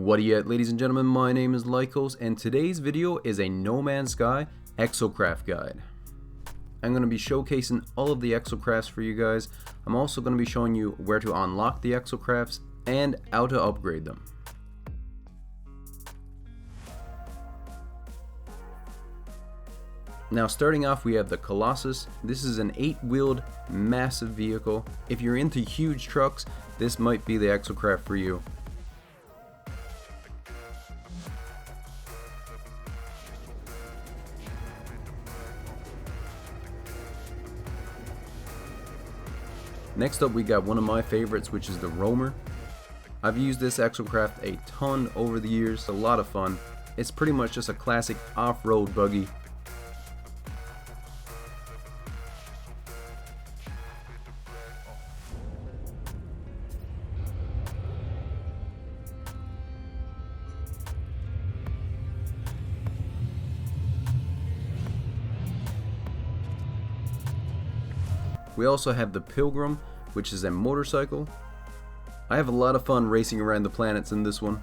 What do you at, ladies and gentlemen? My name is Lycos, and today's video is a No Man's Sky Exocraft guide. I'm going to be showcasing all of the Exocrafts for you guys. I'm also going to be showing you where to unlock the Exocrafts and how to upgrade them. Now, starting off, we have the Colossus. This is an 8-wheeled massive vehicle. If you're into huge trucks, this might be the Exocraft for you. Next up, we got one of my favorites, which is the Roamer. I've used this Exocraft a ton over the years, a lot of fun. It's pretty much just a classic off-road buggy. We also have the Pilgrim, which is a motorcycle. I have a lot of fun racing around the planets in this one.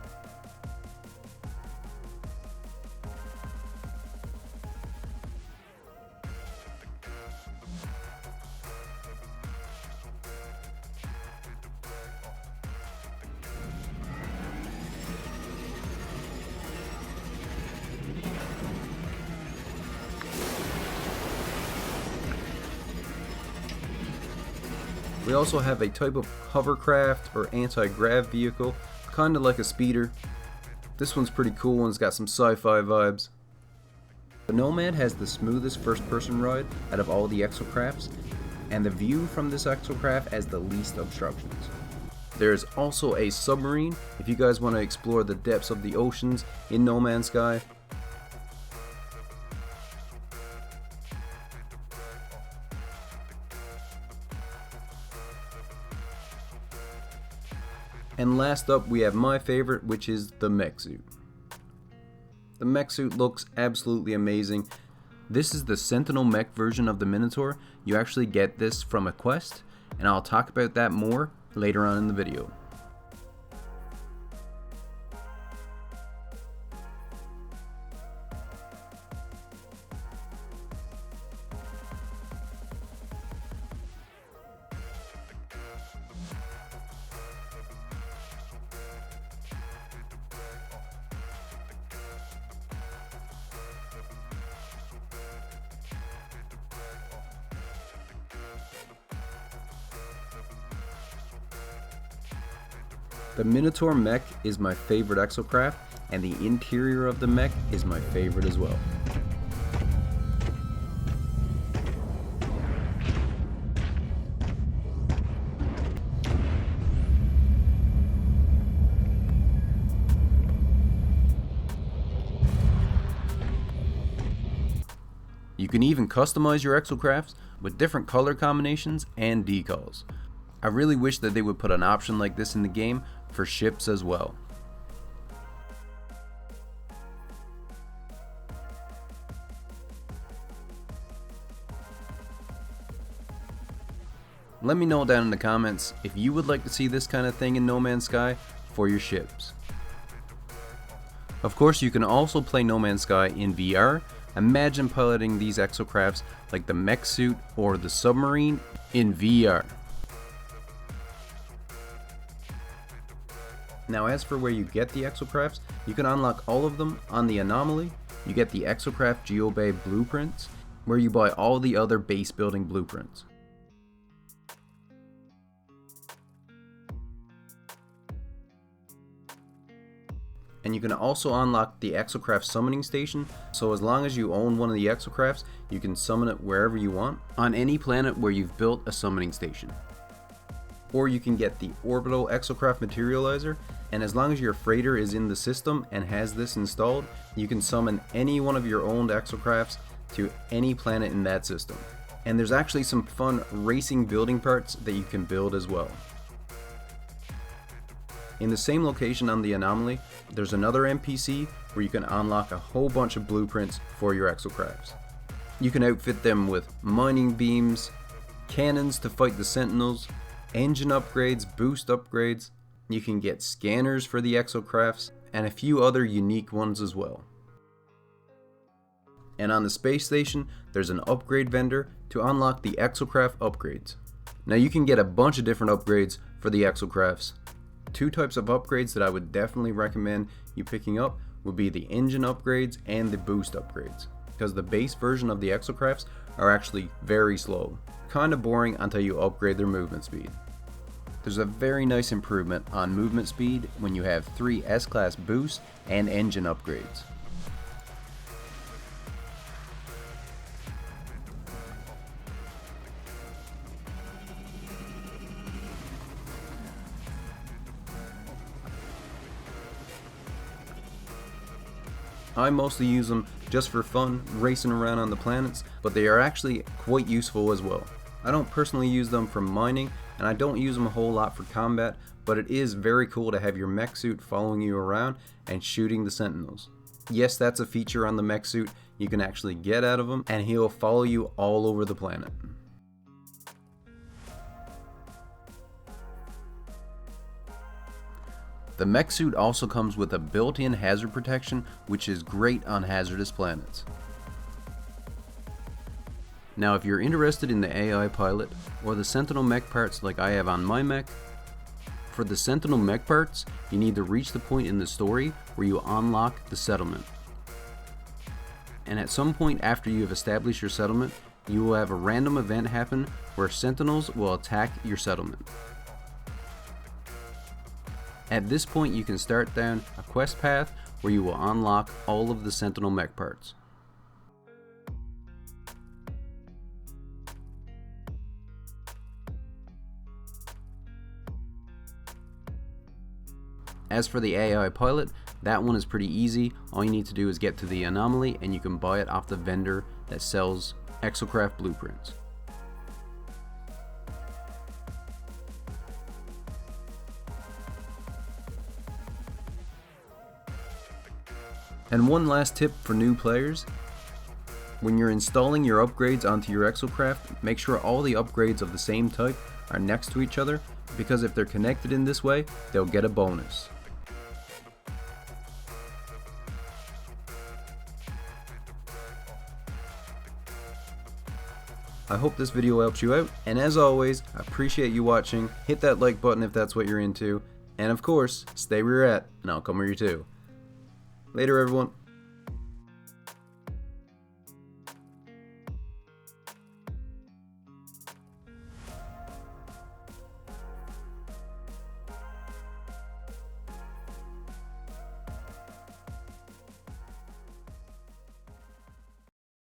We also have a type of hovercraft or anti-grav vehicle, kind of like a speeder. This one's pretty cool and it's got some sci-fi vibes. The Nomad has the smoothest first-person ride out of all the Exocrafts, and the view from this Exocraft has the least obstructions. There is also a submarine if you guys want to explore the depths of the oceans in No Man's Sky. And last up, we have my favorite, which is the mech suit. The mech suit looks absolutely amazing. This is the Sentinel Mech version of the Minotaur. You actually get this from a quest, and I'll talk about that more later on in the video. The Minotaur mech is my favorite Exocraft, and the interior of the mech is my favorite as well. You can even customize your Exocrafts with different color combinations and decals. I really wish that they would put an option like this in the game for ships as well. Let me know down in the comments if you would like to see this kind of thing in No Man's Sky for your ships. Of course, you can also play No Man's Sky in VR. Imagine piloting these Exocrafts like the mech suit or the submarine in VR. Now, as for where you get the Exocrafts, you can unlock all of them on the Anomaly. You get the Exocraft Geobay blueprints, where you buy all the other base building blueprints. And you can also unlock the Exocraft summoning station, so as long as you own one of the Exocrafts, you can summon it wherever you want, on any planet where you've built a summoning station. Or you can get the Orbital Exocraft Materializer, and as long as your freighter is in the system and has this installed, you can summon any one of your owned Exocrafts to any planet in that system. And there's actually some fun racing building parts that you can build as well. In the same location on the Anomaly, there's another NPC where you can unlock a whole bunch of blueprints for your Exocrafts. You can outfit them with mining beams, cannons to fight the Sentinels, engine upgrades, boost upgrades. You can get scanners for the Exocrafts, and a few other unique ones as well. And on the space station, there's an upgrade vendor to unlock the Exocraft upgrades. Now you can get a bunch of different upgrades for the Exocrafts. Two types of upgrades that I would definitely recommend you picking up would be the engine upgrades and the boost upgrades, because the base version of the Exocrafts are actually very slow, kind of boring until you upgrade their movement speed. There's a very nice improvement on movement speed when you have 3 S-Class boosts and engine upgrades. I mostly use them just for fun, racing around on the planets, but they are actually quite useful as well. I don't personally use them for mining, and I don't use them a whole lot for combat, but it is very cool to have your mech suit following you around and shooting the Sentinels. Yes, that's a feature on the mech suit you can actually get out of him, and he'll follow you all over the planet. The mech suit also comes with a built-in hazard protection, which is great on hazardous planets. Now if you're interested in the AI pilot or the Sentinel Mech parts like I have on my mech, for the Sentinel Mech parts you need to reach the point in the story where you unlock the settlement. And at some point after you have established your settlement, you will have a random event happen where Sentinels will attack your settlement. At this point you can start down a quest path where you will unlock all of the Sentinel Mech parts. As for the AI pilot, that one is pretty easy. All you need to do is get to the anomaly and you can buy it off the vendor that sells Exocraft blueprints. And one last tip for new players: when you're installing your upgrades onto your Exocraft, make sure all the upgrades of the same type are next to each other, because if they're connected in this way, they'll get a bonus. I hope this video helps you out, and as always, I appreciate you watching. Hit that like button if that's what you're into, and of course, stay where you're at, and I'll come where you're too. Later everyone.